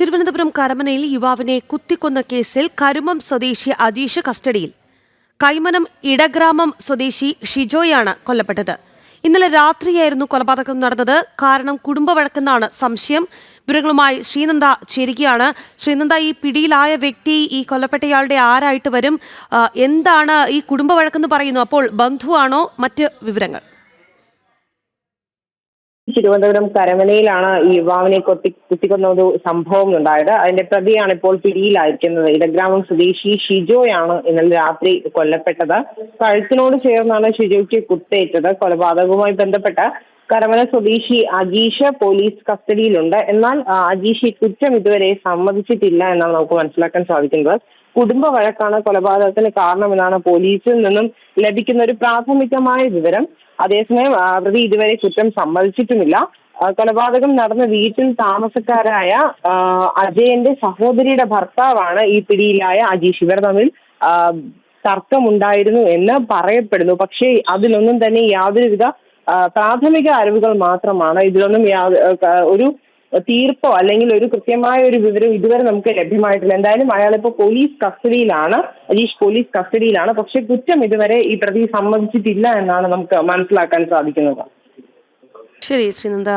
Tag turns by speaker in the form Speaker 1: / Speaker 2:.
Speaker 1: തിരുവനന്തപുരം കരമനയിൽ യുവാവിനെ കുത്തിക്കൊന്ന കേസിൽ കരുമം സ്വദേശി അജീഷ് കസ്റ്റഡിയിൽ. കൈമനം ഇടഗ്രാമം സ്വദേശി ഷിജോയാണ് കൊല്ലപ്പെട്ടത്. ഇന്നലെ രാത്രിയായിരുന്നു കൊലപാതകം നടന്നത്. കാരണം കുടുംബവഴക്കെന്നാണ് സംശയം. വിവരങ്ങളുമായി ശ്രീനന്ദ ചേരുകയാണ്. ശ്രീനന്ദ, ഈ പിടിയിലായ വ്യക്തി ഈ കൊല്ലപ്പെട്ടയാളുടെ ആരായിട്ട് വരും? എന്താണ് ഈ കുടുംബവഴക്കെന്ന് പറയുന്നു? അപ്പോൾ ബന്ധുവാണോ? മറ്റ് വിവരങ്ങൾ?
Speaker 2: തിരുവനന്തപുരം കരമനയിലാണ് ഈ യുവാവിനെ കുത്തിക്കൊന്ന ഒരു സംഭവം ഉണ്ടായത്. അതിന്റെ പ്രതിയാണ് ഇപ്പോൾ പിടിയിലായിരിക്കുന്നത്. ഇടഗ്രാമം സ്വദേശി ഷിജോയാണ് ഇന്നലെ രാത്രി കൊല്ലപ്പെട്ടത്. കഴുത്തിനോട് ചേർന്നാണ് ഷിജോയ്ക്ക് കുത്തേറ്റത്. കൊലപാതകവുമായി ബന്ധപ്പെട്ട കരമന സ്വദേശി അജീഷ് പോലീസ് കസ്റ്റഡിയിലുണ്ട്. എന്നാൽ അജീഷ് കുറ്റം ഇതുവരെ സമ്മതിച്ചിട്ടില്ല എന്നാണ് നമുക്ക് മനസ്സിലാക്കാൻ സാധിക്കുന്നത്. കുടുംബ വഴക്കാണ് കൊലപാതകത്തിന് കാരണമെന്നാണ് പോലീസിൽ നിന്നും ലഭിക്കുന്ന ഒരു പ്രാഥമികമായ വിവരം. അതേസമയം പ്രതി ഇതുവരെ കുറ്റം സമ്മതിച്ചിട്ടുമില്ല. കൊലപാതകം നടന്ന വീട്ടിൽ താമസക്കാരായ അജയന്റെ സഹോദരിയുടെ ഭർത്താവാണ് ഈ പിടിയിലായ അജീഷ്. ഇവർ തമ്മിൽ തർക്കമുണ്ടായിരുന്നു എന്ന് പറയപ്പെടുന്നു. പക്ഷേ അതിലൊന്നും തന്നെ യാതൊരുവിധ പ്രാഥമിക അറിവുകൾ മാത്രമാണ്. ഇതിലൊന്നും ഒരു തീർപ്പോ അല്ലെങ്കിൽ ഒരു കൃത്യമായ ഒരു വിവരം ഇതുവരെ നമുക്ക് ലഭ്യമായിട്ടില്ല. എന്തായാലും അയാളിപ്പോ പോലീസ് കസ്റ്റഡിയിലാണ്. അജീഷ് പോലീസ് കസ്റ്റഡിയിലാണ്. പക്ഷെ കുറ്റം ഇതുവരെ ഈ പ്രതി സമ്മതിച്ചിട്ടില്ല എന്നാണ് നമുക്ക് മനസ്സിലാക്കാൻ സാധിക്കുന്നത്.
Speaker 1: ശരി ശ്രീനന്ദ.